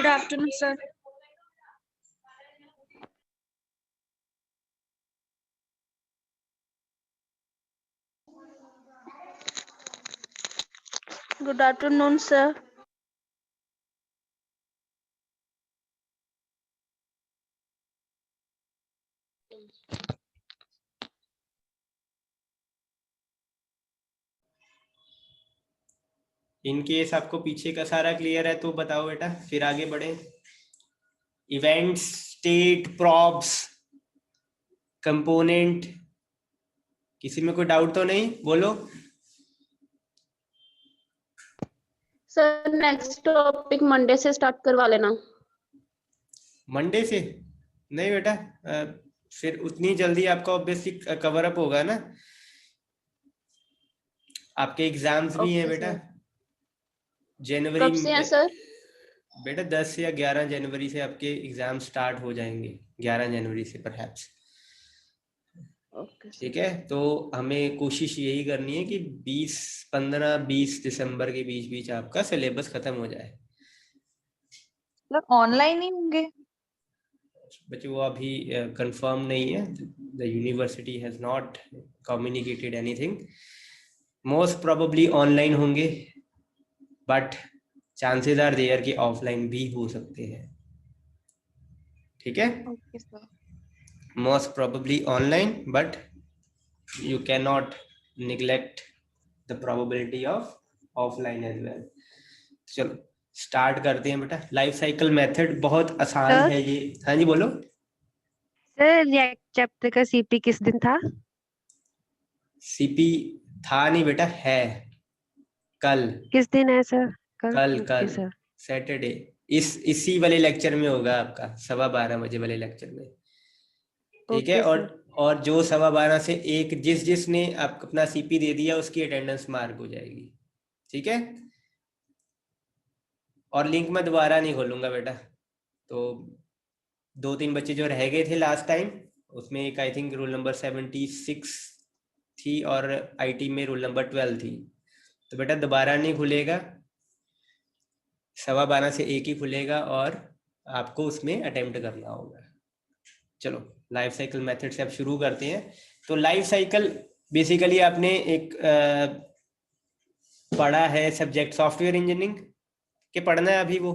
Good afternoon, sir. Good afternoon, sir. In case आपको पीछे का सारा क्लियर है तो बताओ बेटा, फिर आगे बढ़े। इवेंट्स, स्टेट, प्रॉप्स, कंपोनेंट, किसी में कोई डाउट तो नहीं? बोलो। सर नेक्स्ट टॉपिक मंडे से स्टार्ट करवा लेना। मंडे से? नहीं बेटा, फिर उतनी जल्दी आपका ऑब्वियसली कवर अप होगा ना, आपके एग्जाम्स भी हैं बेटा। जनवरी कब से हैं सर? बेटा 10 या 11 जनवरी से आपके एग्जाम स्टार्ट हो जाएंगे, 11 जनवरी से परहैप्स। Okay sir. ठीक है, तो हमें कोशिश यही करनी है कि 15-20 दिसंबर के बीच बीच आपका सिलेबस खत्म हो जाए। ऑनलाइन ही होंगे बच्चों वो अभी कंफर्म नहीं है, the university has not communicated anything. Most probably online होंगे, बट चांसेस आर देयर कि ऑफलाइन भी हो सकते हैं। ठीक है, okay sir. Most probably online, but you cannot neglect the probability of offline as well. चलो स्टार्ट करते हैं बेटा। लाइफ साइकिल मेथड बहुत आसान है ये। हाँ जी बोलो। सर रिएक्ट चैप्टर का सीपी किस दिन था? सीपी था नहीं बेटा, है कल। किस दिन है सर? कल ओके सर। सैटरडे। इसी वाले लेक्चर में होगा आपका 12:15 बजे वाले लेक्चर में। ठीक है, ओके सर। और जो 12:15 से एक जिसने आपको अपना सीपी दे दिया उसकी अटेंडेंस मार्क हो जाएगी। ठीक है, और लिंक मैं दोबारा नहीं खोलूंगा बेटा। तो 2-3 बच्चे जो रह गए थे लास्ट टाइम, उसमें एक आई थिंक रोल नंबर 76 थी और आईटी में रोल नंबर 12 थी। तो बेटा दोबारा नहीं खुलेगा, 12:15 से एक ही खुलेगा और आपको उसमें अटेम्प्ट करना होगा। चलो लाइफ साइकिल मेथड से अब शुरू करते हैं। तो लाइफ साइकिल बेसिकली आपने एक पढ़ा है सब्जेक्ट सॉफ्टवेयर इंजीनियरिंग के, पढ़ना है अभी वो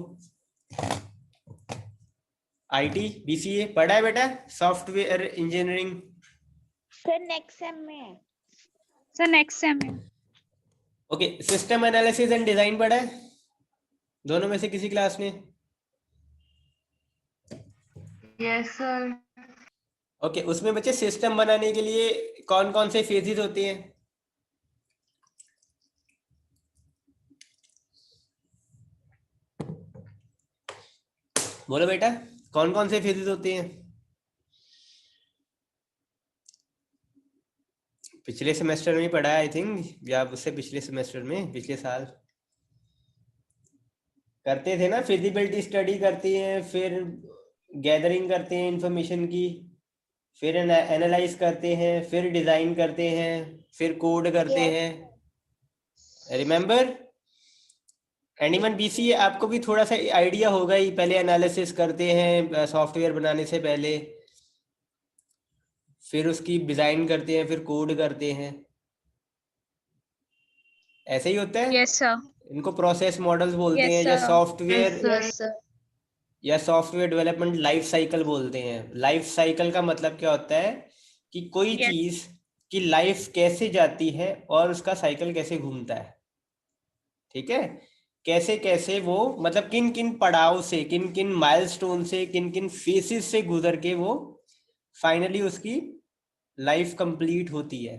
आईटी बीसीए पढ़ा है बेटा, software engineering. Sir next same में। सर नेक्स्ट सेम में। Okay, system analysis and design पढ़ा है दोनों में से किसी क्लास ने? Yes sir. ओके, उसमें बच्चे सिस्टम बनाने के लिए कौन कौन से फेजेस होते हैं? बोलो बेटा, कौन कौन से फेजेस होते हैं? पिछले सेमेस्टर में पढ़ा है आई थिंक, या उससे पिछले सेमेस्टर में, पिछले साल करते थे ना। फिजिबिलिटी स्टडी करते हैं, फिर गैदरिंग करते हैं इंफॉर्मेशन की, फिर एनालाइज करते हैं, फिर डिजाइन करते हैं, फिर कोड करते Yes. हैं। Remember anyone BCA? आपको भी थोड़ा सा आइडिया होगा ही, पहले एनालिसिस करते हैं सॉफ्टवेयर बनाने से पहले, फिर उसकी डिजाइन करते हैं, फिर कोड करते हैं, ऐसे ही होता है। Yes sir. इनको प्रोसेस मॉडल्स बोलते Yes, हैं, या sir. Software yes sir. या सॉफ्टवेयर डेवलपमेंट लाइफ साइकिल बोलते हैं। लाइफ साइकिल का मतलब क्या होता है कि कोई Yes. चीज की लाइफ कैसे जाती है और उसका साइकिल कैसे घूमता है। ठीक है, कैसे कैसे वो, मतलब किन किन पड़ाव से, किन किन माइलस्टोन से, किन किन फेसेस से गुजर के वो फाइनली उसकी लाइफ कंप्लीट होती है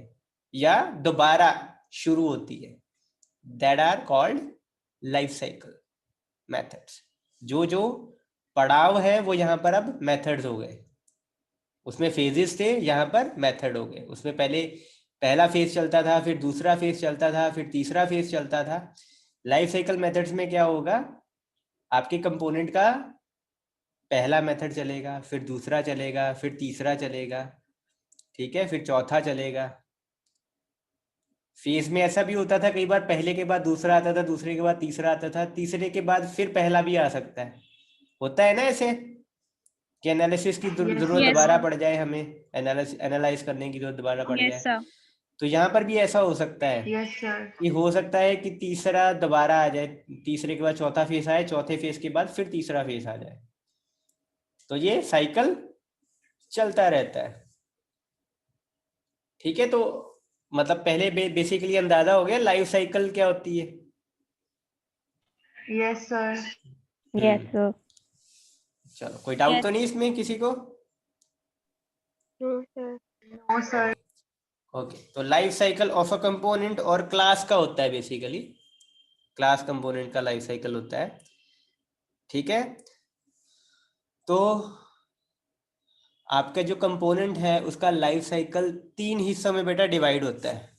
या दोबारा शुरू होती है। That are called life cycle methods. जो जो पड़ाव है वो यहाँ पर अब मेथड्स हो गए। उसमें फेजेस थे, यहाँ पर मेथड हो गए। उसमें पहले पहला फेज चलता था, फिर दूसरा फेज चलता था, फिर तीसरा फेज चलता था। लाइफ साइकिल मेथड्स में क्या होगा, आपके कंपोनेंट का पहला मेथड चलेगा, फिर दूसरा चलेगा, फिर तीसरा चलेगा, ठीक है, फिर चौथा चलेगा। फेज में ऐसा भी होता था कई बार, पहले के बाद दूसरा आता था, दूसरे के बाद तीसरा आता था, तीसरे के बाद फिर पहला भी आ सकता है। होता है ना ऐसे कि एनालिसिस की जरूरत Yes, दोबारा sir. पड़ जाए, हमें एनालाइज करने की जरूरत दोबारा पड़ Yes, जाए। sir. तो यहाँ पर भी ऐसा हो सकता है Yes, sir. कि हो सकता है कि तीसरा दोबारा आ जाए, तीसरे के बाद चौथा फेस आए, चौथे फेस के बाद फिर तीसरा फेस आ जाए। तो ये साइकिल चलता रहता है। ठीक है, तो मतलब पहले बेसिकली अंदाजा हो गया लाइफ साइकिल क्या होती है। Yes, sir. Yes, sir. चलो, कोई डाउट Yes. तो नहीं इसमें किसी को? No, sir. ओके, तो life cycle of a component और क्लास का होता है बेसिकली, क्लास कंपोनेंट का लाइफ साइकिल होता है। ठीक है, तो आपका जो कंपोनेंट है उसका लाइफ साइकिल 3 हिस्सों में बेटा डिवाइड होता है।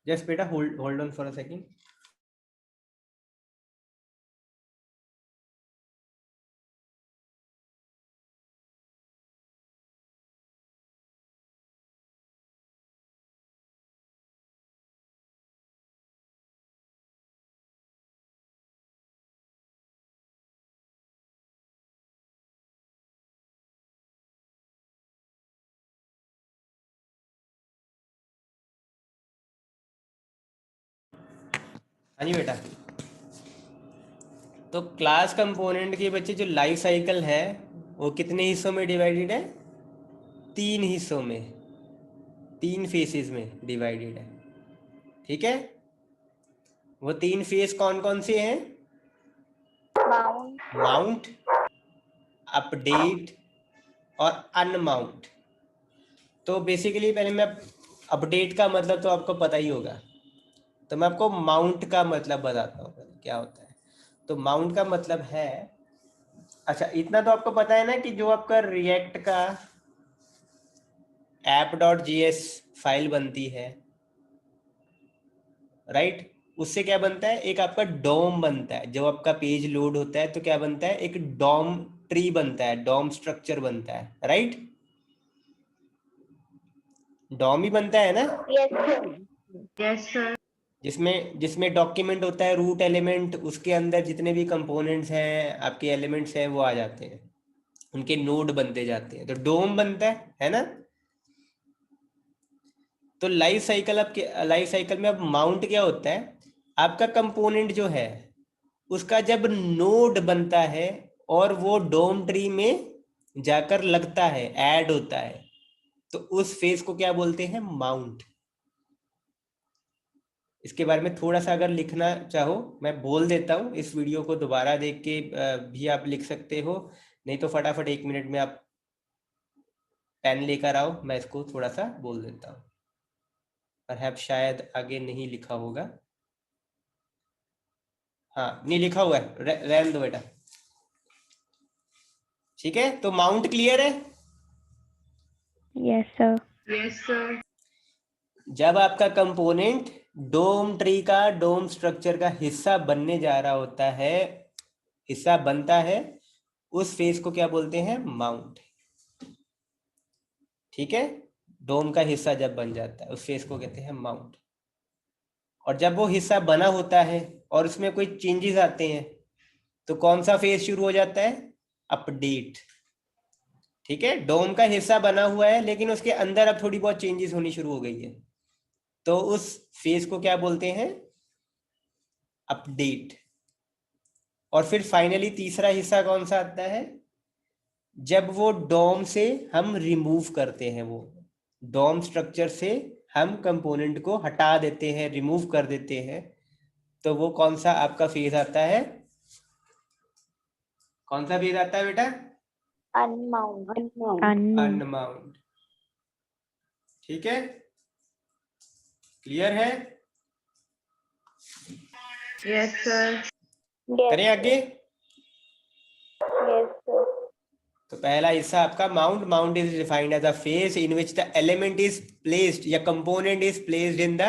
जस्ट बेटा hold on for a second. हाँ जी बेटा, तो क्लास कंपोनेंट के बच्चे जो लाइफ साइकिल है वो कितने हिस्सों में डिवाइडेड है? 3 हिस्सों में, 3 फेसेस में डिवाइडेड है। ठीक है, वो 3 फेस कौन कौन से हैं? Mount. माउंट, अपडेट और अनमाउंट। तो बेसिकली पहले मैं अपडेट का मतलब तो आपको पता ही होगा, तो मैं आपको माउंट का मतलब बताता हूँ क्या होता है। तो माउंट का मतलब है, अच्छा इतना तो आपको पता है ना कि जो आपका रिएक्ट का app.js फाइल बनती है, राइट, उससे क्या बनता है? एक आपका डॉम बनता है। जब आपका पेज लोड होता है तो क्या बनता है? एक डॉम ट्री बनता है, डॉम स्ट्रक्चर बनता है, राइट। डॉम ही बनता है ना, Yes, sir. Yes, sir. जिसमें जिसमें डॉक्यूमेंट होता है, रूट एलिमेंट, उसके अंदर जितने भी कंपोनेंट्स हैं, आपके एलिमेंट्स हैं, वो आ जाते हैं, उनके नोड बनते जाते हैं, तो डोम बनता है ना। तो लाइफ साइकिल, आपके लाइफ साइकिल में अब माउंट क्या होता है? आपका कंपोनेंट जो है उसका जब नोड बनता है और वो डोम ट्री में जाकर लगता है, ऐड होता है, तो उस फेज को क्या बोलते हैं? माउंट। इसके बारे में थोड़ा सा अगर लिखना चाहो मैं बोल देता हूँ, इस वीडियो को दोबारा देख के भी आप लिख सकते हो, नहीं तो फटाफट 1 मिनट में आप पेन लेकर आओ, मैं इसको थोड़ा सा बोल देता हूँ। पर शायद आगे नहीं लिखा होगा, हाँ नहीं लिखा हुआ है, रहने दो बेटा। ठीक है, तो माउंट क्लियर है? Yes, sir. Yes, sir. जब आपका कंपोनेंट डोम ट्री का, डोम स्ट्रक्चर का हिस्सा बनने जा रहा होता है, हिस्सा बनता है, उस फेज को क्या बोलते हैं? माउंट। ठीक है, डोम का हिस्सा जब बन जाता है उस फेज को कहते हैं माउंट। और जब वो हिस्सा बना होता है और उसमें कोई चेंजेस आते हैं तो कौन सा फेज शुरू हो जाता है? अपडेट। ठीक है, डोम का हिस्सा बना हुआ है लेकिन उसके अंदर अब थोड़ी बहुत चेंजेस होनी शुरू हो गई है, तो उस फेज को क्या बोलते हैं? अपडेट। और फिर फाइनली तीसरा हिस्सा कौन सा आता है? जब वो डोम से हम रिमूव करते हैं, वो डोम स्ट्रक्चर से हम कंपोनेंट को हटा देते हैं, रिमूव कर देते हैं, तो वो कौन सा आपका फेज आता है? कौन सा फेज आता है बेटा? Unmount. अनमाउंट। ठीक है, क्लियर है? Yes, sir. Yes, करें आगे? yes, sir. तो पहला हिस्सा आपका mount. Mount is defined as a phase in which the element is placed या component is placed in the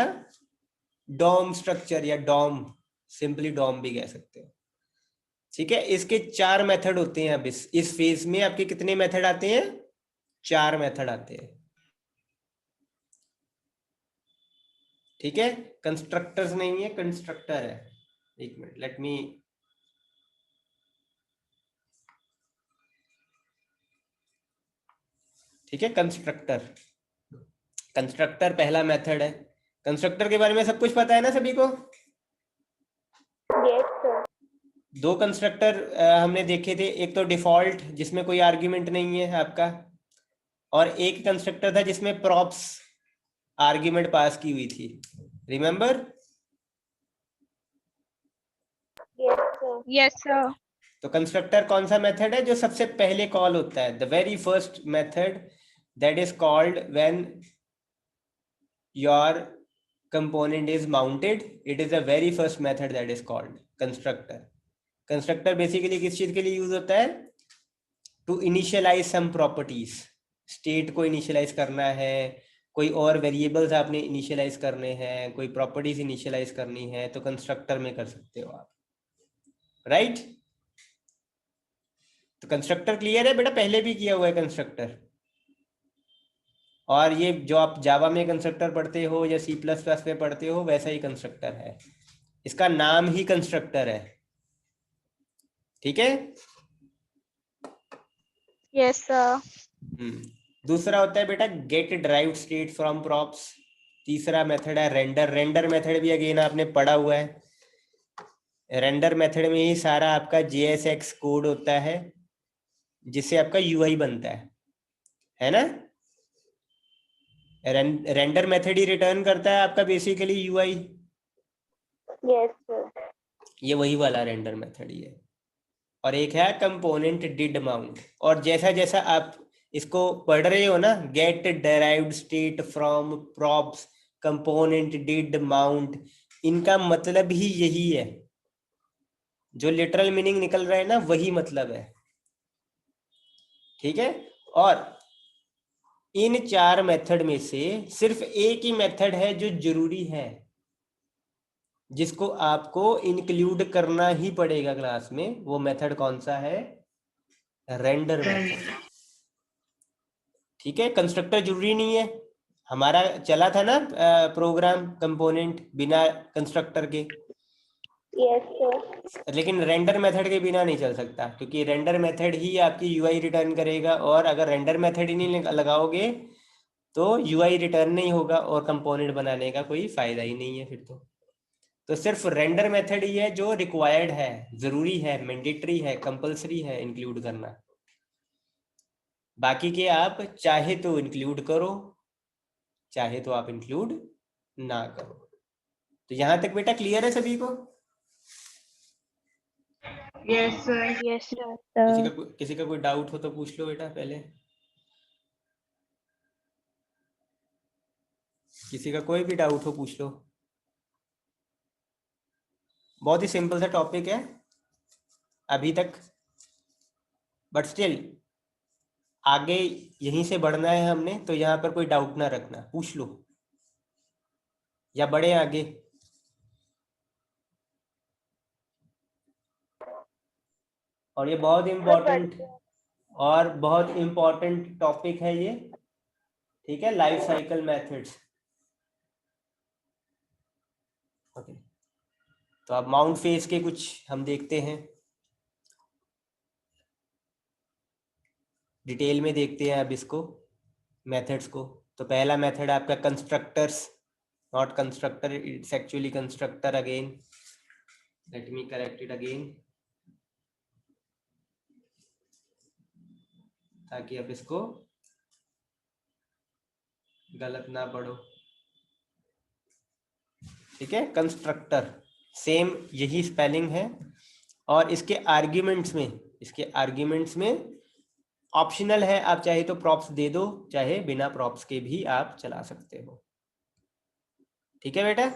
dome structure, या डॉम, सिंपली डॉम भी कह सकते हो। ठीक है, इसके 4 मेथड होते हैं। अब इस फेज में आपके कितने मेथड आते हैं? 4 मेथड आते हैं। ठीक है, कंस्ट्रक्टर्स नहीं है, कंस्ट्रक्टर है। 1 मिनट, लेट मी ठीक है, कंस्ट्रक्टर। कंस्ट्रक्टर पहला मेथड है। कंस्ट्रक्टर के बारे में सब कुछ पता है ना सभी को? Yes, sir. दो कंस्ट्रक्टर हमने देखे थे, एक तो डिफॉल्ट जिसमें कोई आर्ग्यूमेंट नहीं है आपका, और एक कंस्ट्रक्टर था जिसमें प्रॉप्स आर्ग्यूमेंट पास की हुई थी। Remember? Yes, sir. Yes, sir. तो कंस्ट्रक्टर कौन सा मेथड है जो सबसे पहले कॉल होता है? The very first method that is called when your component is mounted, it is the very first method that is called constructor. Constructor basically किस चीज के लिए यूज होता है? To initialise some properties. State को initialise करना है, कोई और वेरिएबल्स आपने इनिशियलाइज करने हैं, कोई प्रॉपर्टीज इनिशियलाइज करनी है, तो कंस्ट्रक्टर में कर सकते हो आप, राइट? तो कंस्ट्रक्टर क्लियर है बेटा? पहले भी किया हुआ है कंस्ट्रक्टर। और ये जो आप जावा में कंस्ट्रक्टर पढ़ते हो या सी प्लस प्लस में पढ़ते हो वैसा ही कंस्ट्रक्टर है, इसका नाम ही कंस्ट्रक्टर है। ठीक है? Yes, sir. दूसरा होता है बेटा get derived state from props. तीसरा मेथड है रेंडर। रेंडर मेथड भी अगेन आपने पढ़ा हुआ है। रेंडर मेथड में ही सारा आपका JSX कोड होता है जिससे आपका UI बनता है ना? रेंडर मेथड ही रिटर्न करता है आपका बेसिकली UI। Yes, sir. ये वही वाला रेंडर मेथड ही है। और एक है कंपोनेंट डिड माउंट। और जैसा जैसा आप इसको पढ़ रहे हो ना, get derived state from props, component did mount, इनका मतलब ही यही है। जो लिटरल मीनिंग निकल रहा है ना वही मतलब है। ठीक है? और इन चार मेथड में से सिर्फ एक ही मेथड है जो जरूरी है, जिसको आपको इंक्लूड करना ही पड़ेगा क्लास में। वो मेथड कौन सा है? Render method. ठीक है? कंस्ट्रक्टर जरूरी नहीं है। हमारा चला था ना प्रोग्राम कंपोनेंट बिना कंस्ट्रक्टर के। Yes, sir. लेकिन रेंडर मेथड के बिना नहीं चल सकता, क्योंकि रेंडर मेथड ही आपकी UI रिटर्न करेगा। और अगर रेंडर मेथड ही नहीं लगाओगे तो UI रिटर्न नहीं होगा और कंपोनेंट बनाने का कोई फायदा ही नहीं है फिर तो सिर्फ रेंडर मेथड ही है जो रिक्वायर्ड है, जरूरी है, मैंडेटरी है, कंपलसरी है इंक्लूड करना। बाकी के आप चाहे तो इंक्लूड करो, चाहे तो आप इंक्लूड ना करो। तो यहां तक बेटा क्लियर है सभी को? Yes, sir. Yes, sir. किसी का कोई डाउट हो तो पूछ लो बेटा पहले। किसी का कोई भी डाउट हो पूछ लो। बहुत ही सिंपल सा टॉपिक है अभी तक, बट स्टिल आगे यहीं से बढ़ना है हमने, तो यहाँ पर कोई डाउट ना रखना, पूछ लो या बढ़े आगे। और ये बहुत इम्पोर्टेंट टॉपिक है ये। ठीक है? Life cycle methods. ओके, तो अब माउंट फेज के कुछ हम देखते हैं, डिटेल में देखते हैं अब इसको, मेथड्स को। तो पहला मेथड आपका constructors, not constructor, it's actually constructor again. Let me correct it again ताकि आप इसको गलत ना पढ़ो। ठीक है? कंस्ट्रक्टर सेम यही स्पेलिंग है। और इसके आर्ग्यूमेंट्स में ऑप्शनल है, आप चाहे तो प्रॉप्स दे दो, चाहे बिना प्रॉप्स के भी आप चला सकते हो। ठीक है बेटा?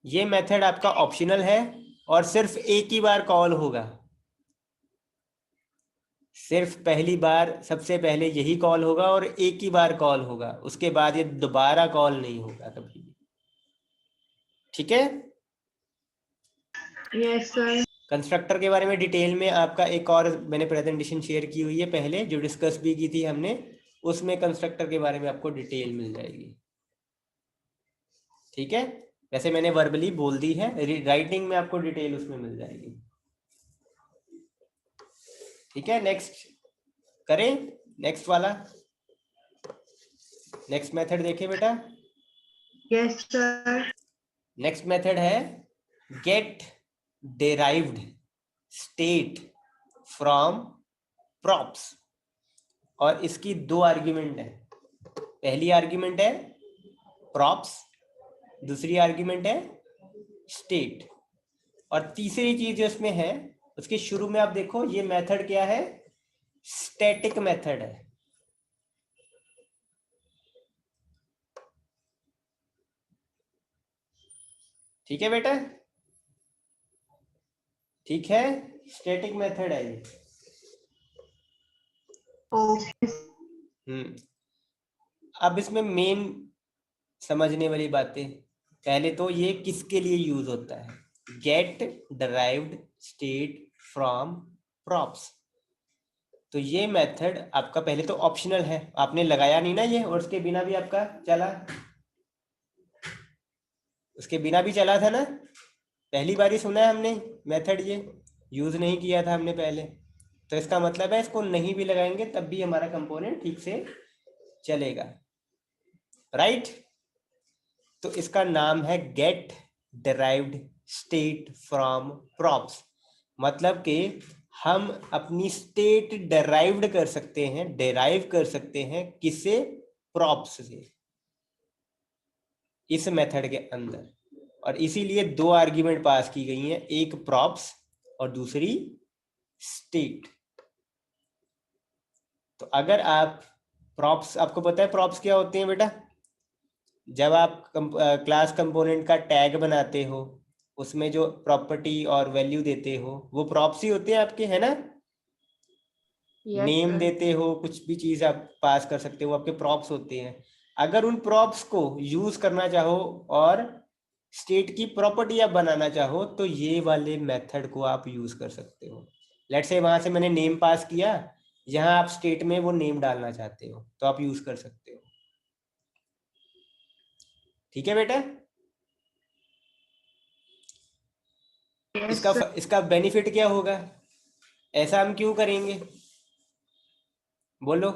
ये मेथड आपका ऑप्शनल है और सिर्फ एक ही बार कॉल होगा। सिर्फ पहली बार सबसे पहले यही कॉल होगा और एक ही बार कॉल होगा, उसके बाद ये दोबारा कॉल नहीं होगा कभी भी। ठीक है? Yes, sir. कंस्ट्रक्टर के बारे में डिटेल में आपका एक और मैंने प्रेजेंटेशन शेयर की हुई है पहले, जो डिस्कस भी की थी हमने, उसमें कंस्ट्रक्टर के बारे में आपको डिटेल मिल जाएगी। ठीक है? वैसे मैंने वर्बली बोल दी है, राइटिंग में आपको डिटेल उसमें मिल जाएगी। ठीक है? नेक्स्ट करें नेक्स्ट वाला, नेक्स्ट मेथड देखें बेटा। Yes, sir. नेक्स्ट मेथड है get derived state from props, और इसकी दो आर्ग्यूमेंट है। पहली आर्ग्यूमेंट है प्रॉप्स, दूसरी आर्ग्यूमेंट है स्टेट, और तीसरी चीज जो इसमें है उसके शुरू में आप देखो ये मेथड क्या है, स्टैटिक मेथड है। ठीक है बेटा, ठीक है, स्टैटिक मेथड है ये। Okay. अब इसमें मेन समझने वाली बातें, पहले तो ये किसके लिए यूज होता है, get derived state from props. तो ये मेथड आपका पहले तो ऑप्शनल है, आपने लगाया नहीं ना ये, और उसके बिना भी आपका चला, उसके बिना भी चला था ना, पहली बार ही सुना है हमने मेथड, ये यूज नहीं किया था हमने पहले। तो इसका मतलब है इसको नहीं भी लगाएंगे तब भी हमारा कंपोनेंट ठीक से चलेगा, राइट। तो इसका नाम है get derived state from props, मतलब कि हम अपनी स्टेट डिराइव्ड कर सकते हैं, डिराइव कर सकते हैं किससे, प्रॉप्स से, इस मेथड के अंदर। और इसीलिए दो आर्ग्यूमेंट पास की गई हैं, एक प्रॉप्स और दूसरी स्टेट। तो अगर आप प्रॉप्स, आपको पता है प्रॉप्स क्या होते हैं बेटा, जब आप क्लास कंपोनेंट का टैग बनाते हो उसमें जो प्रॉपर्टी और वैल्यू देते हो वो प्रॉप्स ही होते हैं आपके, है ना। Yes, name sir. देते हो, कुछ भी चीज आप पास कर सकते हो, आपके प्रॉप्स होते हैं। अगर उन प्रॉप्स को यूज करना चाहो और स्टेट की प्रॉपर्टी आप बनाना चाहो तो ये वाले मेथड को आप यूज कर सकते हो। लेट्स से वहां से मैंने नेम पास किया, यहाँ आप स्टेट में वो नेम डालना चाहते हो तो आप यूज कर सकते हो। ठीक है बेटा, Yes, sir. इसका बेनिफिट क्या होगा, ऐसा हम क्यों करेंगे, बोलो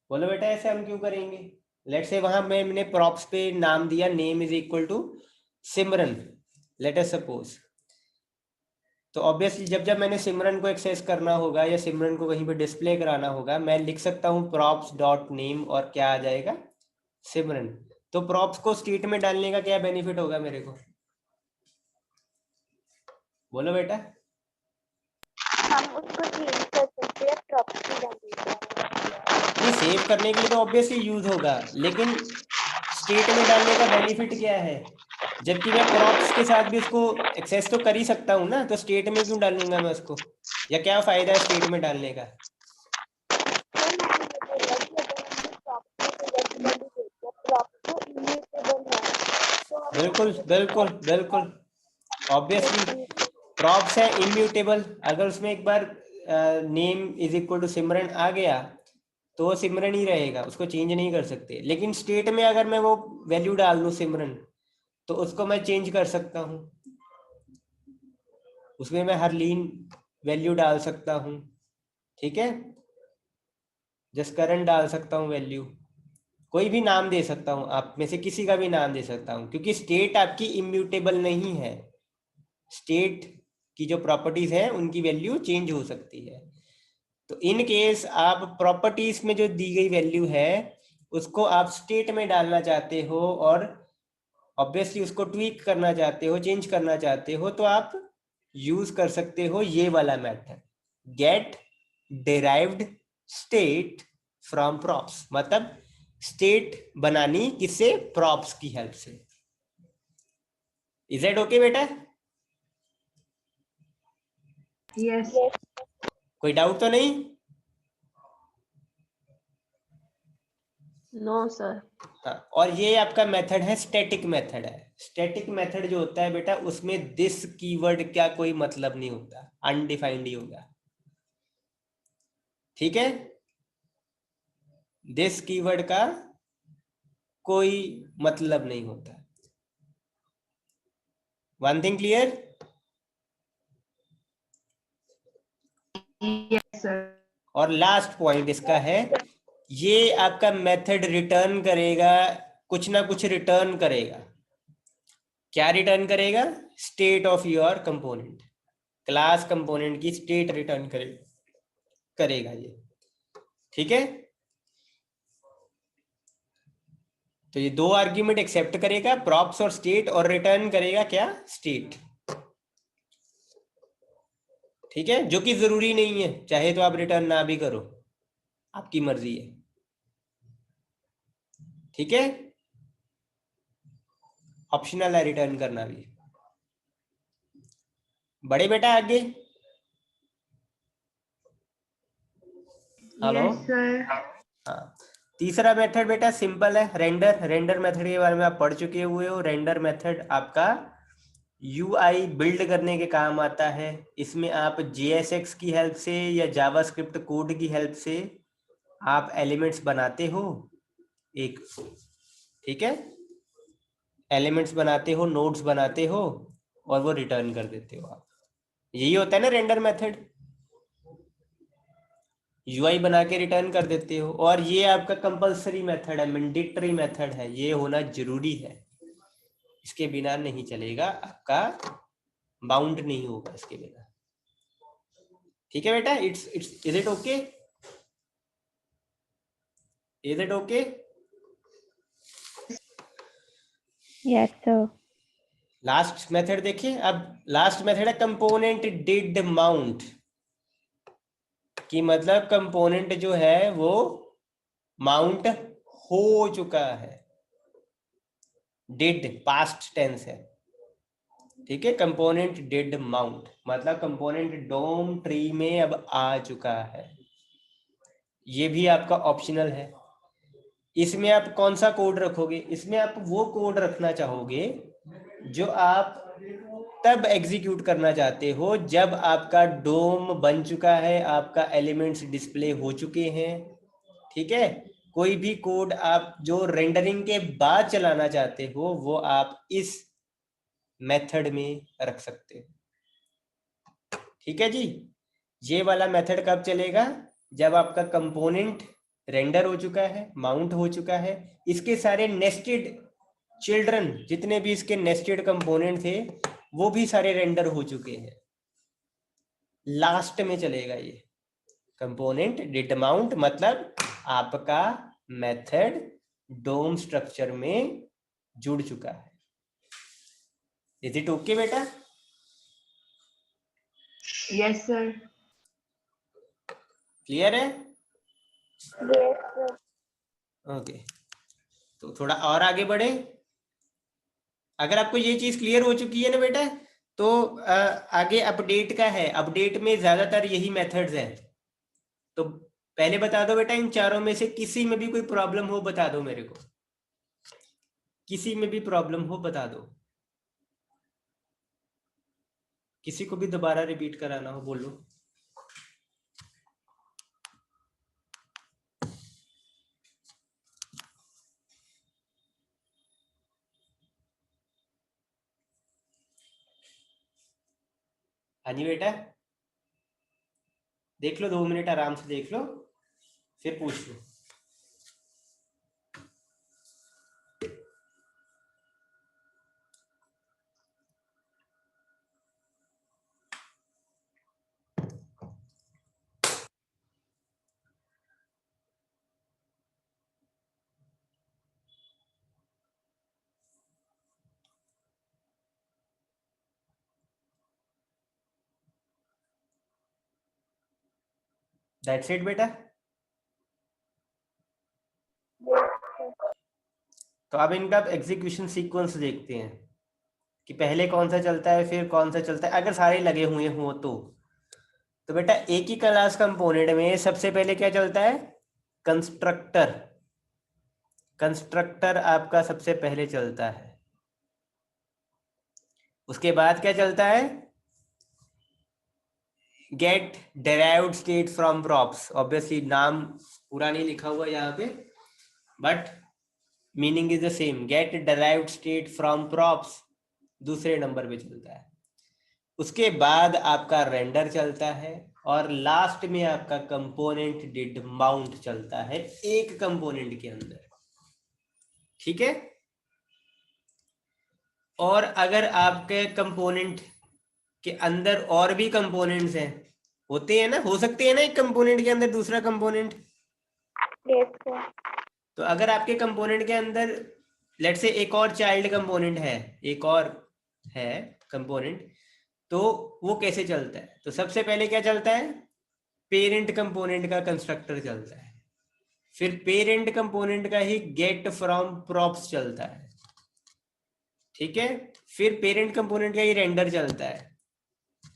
बोलो बेटा, ऐसे हम क्यों करेंगे। लेट्स से वहां मैंने प्रॉप्स पे नाम दिया name is equal to Simran, let us suppose. तो ऑब्वियसली जब जब मैंने सिमरन को एक्सेस करना होगा या सिमरन को कहीं पे डिस्प्ले कराना होगा, मैं लिख सकता हूँ प्रॉप्स डॉट नेम और क्या आ जाएगा, सिमरन। तो प्रॉप्स को स्टेट में डालने का क्या बेनिफिट होगा मेरे को, बोलो बेटा। हम उसको चेंज कर सकते हैं प्रॉपर्टी डालने नहीं, सेव करने के लिए तो ऑब्वियसली यूज होगा, लेकिन स्टेट में डालने का बेनिफिट क्या है, जबकि मैं प्रॉप्स के साथ भी उसको एक्सेस तो कर ही सकता हूँ ना, तो स्टेट में क्यों डालूंगा मैं उसको, या क्या फायदा है स्टेट में डालने का। बिल्कुल बिल्कुल बिल्कुल, ऑब्वियसली प्रॉप्स है इम्यूटेबल, अगर उसमें एक बार नेम इज इक्वल टू सिमरन आ गया तो वो सिमरन ही रहेगा, उसको चेंज नहीं कर सकते। लेकिन स्टेट में अगर मैं वो वैल्यू डाल दूं सिमरन तो उसको मैं चेंज कर सकता हूँ, उसमें मैं हरलीन वैल्यू डाल सकता हूँ, ठीक है, जसकरण डाल सकता हूँ वैल्यू, कोई भी नाम दे सकता हूँ, आप में से किसी का भी नाम दे सकता हूँ, क्योंकि स्टेट आपकी इम्यूटेबल नहीं है। स्टेट की जो प्रॉपर्टीज हैं उनकी वैल्यू चेंज हो सकती है। तो इन केस आप प्रॉपर्टीज में जो दी गई वैल्यू है उसको आप स्टेट में डालना चाहते हो और ऑब्वियसली उसको ट्वीक करना चाहते हो, चेंज करना चाहते हो, तो आप यूज कर सकते हो ये वाला method, get derived state from props, मतलब स्टेट बनानी किससे, प्रॉप्स की हेल्प से। इज इट ओके बेटा, Yes. कोई डाउट तो नहीं। No sir. हाँ, और ये आपका मेथड है स्टैटिक मेथड है। स्टैटिक मेथड जो होता है बेटा उसमें दिस कीवर्ड का कोई मतलब नहीं होता, अनडिफाइंड ही होगा, ठीक है, दिस कीवर्ड का कोई मतलब नहीं होता। One thing clear, Yes, sir. और लास्ट पॉइंट इसका है, ये आपका मेथड रिटर्न करेगा, कुछ ना कुछ रिटर्न करेगा। क्या रिटर्न करेगा? State of your component, class component की स्टेट रिटर्न करेगा ये। ठीक है, तो ये दो आर्ग्यूमेंट एक्सेप्ट करेगा, प्रॉप्स और स्टेट, और रिटर्न करेगा क्या? स्टेट। ठीक है, जो कि जरूरी नहीं है, चाहे तो आप रिटर्न ना भी करो, आपकी मर्जी है। ठीक है, ऑप्शनल है रिटर्न करना भी। बड़े बेटा आगे। हेलो। Yes, sir. हाँ, तीसरा मेथड बेटा सिंपल है, रेंडर। रेंडर मेथड के बारे में आप पढ़ चुके हुए हो। रेंडर मेथड आपका यूआई बिल्ड करने के काम आता है। इसमें आप JSX की हेल्प से या जावास्क्रिप्ट कोड की हेल्प से आप एलिमेंट्स बनाते हो एक। ठीक है, एलिमेंट्स बनाते हो, नोड्स बनाते हो, और वो रिटर्न कर देते हो आप। यही होता है ना रेंडर मेथड, यूआई बना के रिटर्न कर देते हो। और ये आपका कंपलसरी मेथड है, मैंडेटरी मेथड है, ये होना जरूरी है, इसके बिना नहीं चलेगा, आपका बाउंड नहीं होगा इसके बिना। ठीक है बेटा, it's is it okay? Is it okay? Yes, sir. Last method देखिए। अब लास्ट मेथड है कंपोनेंट डिड माउंट, कि मतलब कंपोनेंट जो है वो माउंट हो चुका है। डिड पास्ट टेंस है। ठीक है, कंपोनेंट डिड माउंट मतलब कंपोनेंट डोम ट्री में अब आ चुका है। ये भी आपका ऑप्शनल है। इसमें आप कौन सा कोड रखोगे? इसमें आप वो कोड रखना चाहोगे जो आप तब एग्जीक्यूट करना चाहते हो जब आपका डोम बन चुका है, आपका एलिमेंट्स डिस्प्ले हो चुके हैं। ठीक है, कोई भी कोड आप जो रेंडरिंग के बाद चलाना चाहते हो वो आप इस मेथड में रख सकते हो। ठीक है जी, ये वाला मेथड कब चलेगा? जब आपका कंपोनेंट रेंडर हो चुका है, माउंट हो चुका है, इसके सारे नेस्टेड चिल्ड्रन, जितने भी इसके नेस्टेड कंपोनेंट थे वो भी सारे रेंडर हो चुके हैं। लास्ट में चलेगा ये कंपोनेंट डिड माउंट, मतलब आपका मेथड डोम स्ट्रक्चर में जुड़ चुका है। इज इट ओके बेटा? Yes, sir. क्लियर है? Yes, sir. ओके, तो थोड़ा और आगे बढ़े। अगर आपको ये चीज क्लियर हो चुकी है ना बेटा, तो आगे अपडेट का है। अपडेट में ज्यादातर यही मेथड्स हैं। तो पहले बता दो बेटा, इन चारों में से किसी में भी कोई प्रॉब्लम हो बता दो मेरे को। किसी में भी प्रॉब्लम हो बता दो। किसी को भी दोबारा रिपीट कराना हो बोलो। हाँ जी बेटा, देख लो, 2 मिनट आराम से देख लो, फिर पूछ लो। दैट्स इट बेटा। Yes, sir. तो अब इनका एग्जीक्यूशन सीक्वेंस देखते हैं कि पहले कौन सा चलता है फिर कौन सा चलता है, अगर सारे लगे हुए हों तो बेटा एक ही क्लास कंपोनेंट में सबसे पहले क्या चलता है? कंस्ट्रक्टर। कंस्ट्रक्टर आपका सबसे पहले चलता है। उसके बाद क्या चलता है? Get derived state from props. Obviously नाम पूरा नहीं लिखा हुआ यहाँ पे, but meaning is the same. Get derived state from props दूसरे नंबर पे चलता है। उसके बाद आपका रेंडर चलता है और लास्ट में आपका कंपोनेंट डिड माउंट चलता है एक कंपोनेंट के अंदर, ठीक है। और अगर आपके कंपोनेंट के अंदर और भी कंपोनेंट्स हैं, होते हैं ना, हो सकते हैं ना एक कंपोनेंट के अंदर दूसरा कंपोनेंट, Yes, sir. तो अगर आपके कंपोनेंट के अंदर लेट्स से एक और चाइल्ड कंपोनेंट है, एक और है कंपोनेंट, तो वो कैसे चलता है? तो सबसे पहले क्या चलता है? पेरेंट कंपोनेंट का कंस्ट्रक्टर चलता है, फिर पेरेंट कंपोनेंट का ही गेट फ्रॉम प्रॉप्स चलता है, ठीक है, फिर पेरेंट कंपोनेंट का ही रेंडर चलता है।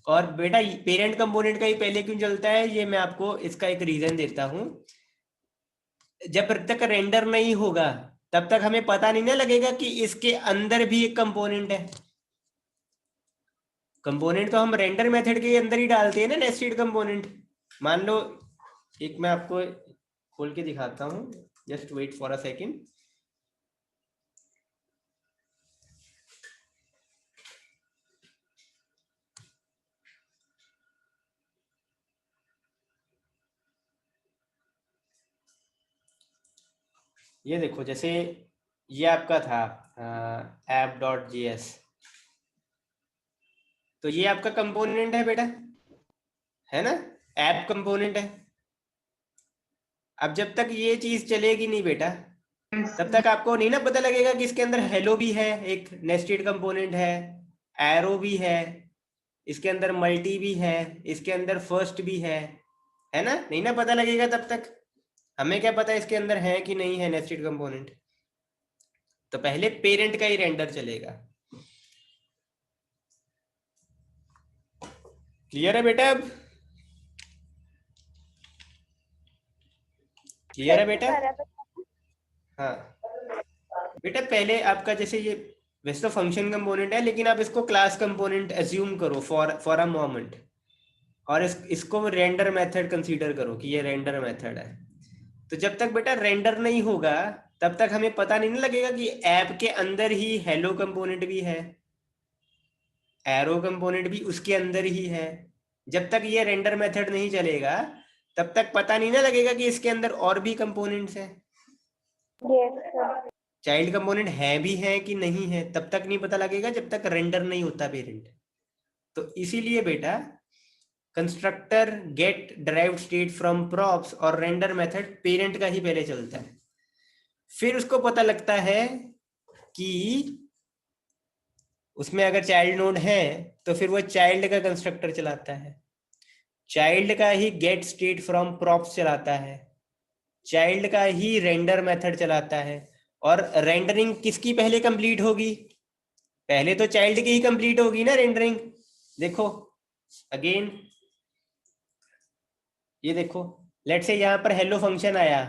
और बेटा पेरेंट कंपोनेंट का ही पहले क्यों चलता है, ये मैं आपको इसका एक रीजन देता हूं। जब तक रेंडर नहीं होगा तब तक हमें पता नहीं ना लगेगा कि इसके अंदर भी एक कंपोनेंट है। कंपोनेंट तो हम रेंडर मेथड के अंदर ही डालते हैं ना, नेस्टेड कंपोनेंट। मान लो एक मैं आपको खोल के दिखाता हूं, just wait for a second. ये देखो, जैसे ये आपका था app.js, तो ये आपका कंपोनेंट है बेटा, है ना, ऐप कंपोनेंट है। अब जब तक ये चीज चलेगी नहीं बेटा, तब तक आपको नहीं ना पता लगेगा कि इसके अंदर हेलो भी है, एक नेस्टेड कंपोनेंट है, एरो भी है, इसके अंदर मल्टी भी है, इसके अंदर फर्स्ट भी है ना, नहीं ना पता लगेगा तब तक। हमें क्या पता इसके अंदर है कि नहीं है नेस्टेड कंपोनेंट। तो पहले पेरेंट का ही रेंडर चलेगा। क्लियर है बेटा? अब क्लियर है बेटा? हाँ बेटा, पहले आपका जैसे ये वैसे तो फंक्शन कंपोनेंट है, लेकिन आप इसको क्लास कंपोनेंट एज्यूम करो फॉर अ मोमेंट, और इसको रेंडर मेथड कंसीडर करो कि ये रेंडर मेथड है। तो जब तक बेटा रेंडर नहीं होगा तब तक हमें पता नहीं ना लगेगा कि ऐप के अंदर ही हेलो कंपोनेंट भी है, एरो कंपोनेंट भी उसके अंदर ही है। जब तक ये रेंडर मेथड नहीं चलेगा तब तक पता नहीं ना लगेगा कि इसके अंदर और भी कंपोनेंट्स हैं। Yes, sir. चाइल्ड कंपोनेंट है भी है कि नहीं है तब तक नहीं पता लगेगा जब तक रेंडर नहीं होता पेरेंट। तो इसीलिए बेटा constructor get derived state from props और रेंडर मेथड पेरेंट का ही पहले चलता है, फिर उसको पता लगता है कि उसमें अगर चाइल्ड नोड है तो फिर वो चाइल्ड का कंस्ट्रक्टर चलाता है, चाइल्ड का ही गेट स्टेट फ्रॉम प्रॉप्स चलाता है, चाइल्ड का ही रेंडर मेथड चलाता है। और रेंडरिंग किसकी पहले कंप्लीट होगी? पहले तो चाइल्ड की ही कंप्लीट होगी ना रेंडरिंग। देखो अगेन, ये देखो, लेट्स से यहाँ पर हेलो फंक्शन आया,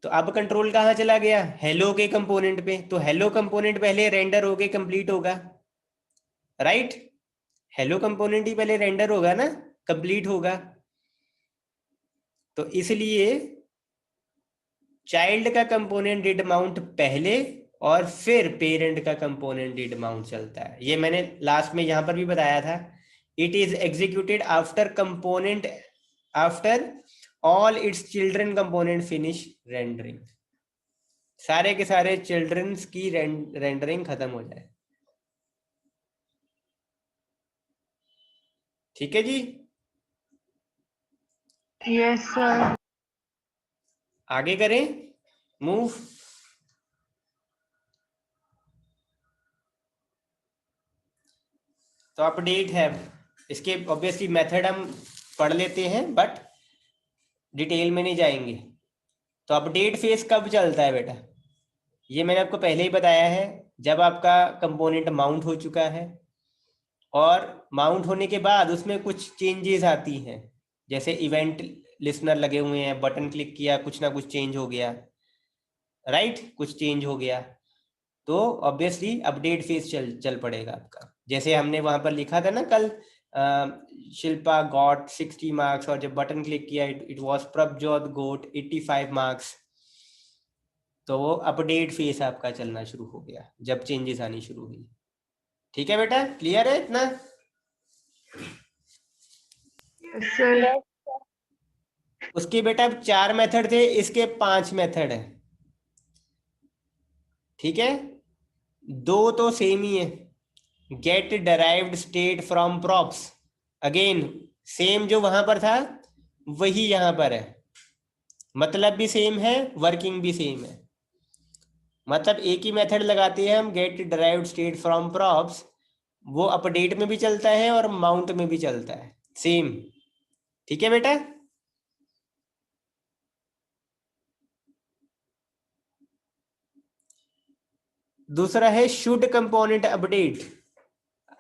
तो अब कंट्रोल कहाँ चला गया? हेलो के कंपोनेंट पे। तो हेलो कंपोनेंट पहले रेंडर होके कंप्लीट होगा, राइट? हेलो कंपोनेंट ही पहले रेंडर होगा ना, कंप्लीट होगा। तो इसलिए चाइल्ड का कंपोनेंट डिड माउंट पहले और फिर पेरेंट का कंपोनेंट डिड माउंट चलता है। ये मैंने लास्ट में यहां पर भी बताया था, it is executed after component after all it's children component finish rendering. सारे के सारे चिल्ड्रंस की रेंडरिंग खत्म हो जाए, ठीक है जी? Yes, sir. आगे करें, मूव। तो अपडेट है, इसके ऑब्वियसली मेथड हम पढ़ लेते हैं बट डिटेल में नहीं जाएंगे। तो अपडेट फेज कब चलता है बेटा? ये मैंने आपको पहले ही बताया है, जब आपका कंपोनेंट माउंट हो चुका है और माउंट होने के बाद उसमें कुछ चेंजेस आती हैं, जैसे इवेंट लिसनर लगे हुए हैं, बटन क्लिक किया कुछ ना कुछ चेंज हो गया, राइट? कुछ चेंज हो गया तो ऑब्वियसली अपडेट फेज चल पड़ेगा आपका। जैसे हमने वहां पर लिखा था ना कल, शिल्पा गॉट 60 मार्क्स, और जब बटन क्लिक किया it was Prabhjot got 85 marks. तो वो अपडेट फेज आपका चलना शुरू हो गया जब चेंजेस आनी शुरू हुई। ठीक है बेटा, क्लियर है इतना? Yes, sir. Yes, sir. उसके बेटा अब 4 मेथड थे, इसके 5 मेथड है। ठीक है, 2 तो सेम ही है। Get derived state from props, again same जो वहां पर था वही यहां पर है, मतलब भी सेम है, वर्किंग भी सेम है। मतलब एक ही मेथड लगाते हैं हम, get derived state from props, वो अपडेट में भी चलता है और माउंट में भी चलता है, सेम। ठीक है बेटा। दूसरा है शुड कंपोनेंट अपडेट।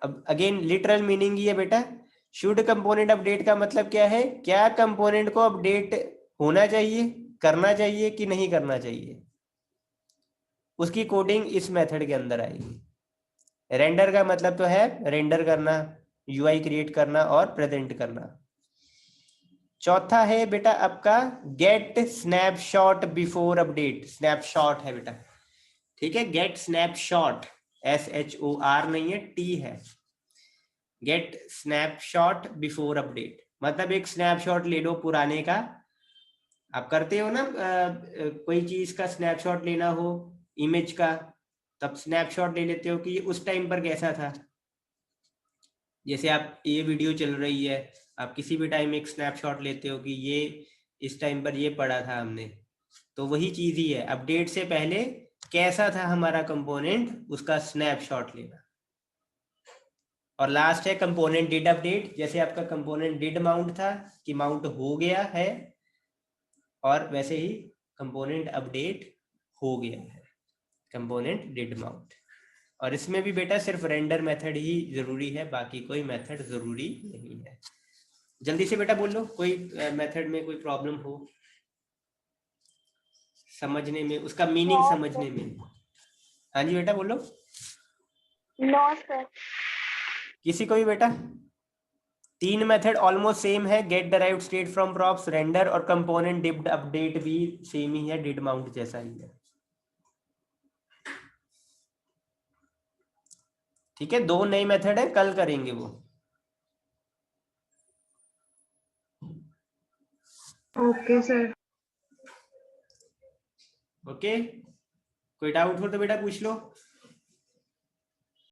अब अगेन लिटरल मीनिंग ही है बेटा, शुड कंपोनेंट अपडेट का मतलब क्या है, क्या कंपोनेंट को अपडेट होना चाहिए, करना चाहिए कि नहीं करना चाहिए, उसकी कोडिंग इस मेथड के अंदर आएगी। रेंडर का मतलब तो है रेंडर करना, यूआई क्रिएट करना और प्रेजेंट करना। चौथा है बेटा आपका get snapshot before update, snapshot है बेटा। ठीक है, गेट स्नैपशॉट, SHOR नहीं है, T है। गेट स्नैपशॉट बिफोर अपडेट मतलब एक स्नैपशॉट ले लो पुराने का, आप करते हो ना कोई चीज का स्नैपशॉट लेना हो, इमेज का, तब स्नैपशॉट ले लेते हो कि ये उस टाइम पर कैसा था। जैसे आप ये वीडियो चल रही है, आप किसी भी टाइम एक स्नैपशॉट लेते हो कि ये इस टाइम पर ये पढ़ा था हमने, तो वही चीज ही है, अपडेट से पहले कैसा था हमारा कंपोनेंट, उसका स्नैपशॉट लेना। और लास्ट है कंपोनेंट डिड अपडेट, जैसे आपका कंपोनेंट डिड माउंट था कि माउंट हो गया है, और वैसे ही कंपोनेंट अपडेट हो गया है, कंपोनेंट डिड माउंट। और इसमें भी बेटा सिर्फ रेंडर मेथड ही जरूरी है, बाकी कोई मेथड जरूरी नहीं है। जल्दी से बेटा बोल लो, कोई मेथड में कोई प्रॉब्लम हो समझने में, उसका मीनिंग No, समझने में। हाँ जी बेटा बोलो, No, sir. किसी को भी बेटा। 3 मेथड ऑलमोस्ट सेम है, get derived state from props, render, और कंपोनेंट डिड अपडेट भी सेम ही है, डिड माउंट जैसा ही है। ठीक है, 2 नए मेथड है, कल करेंगे वो। Okay, sir. ओके, कोई डाउट हो तो बेटा पूछ लो।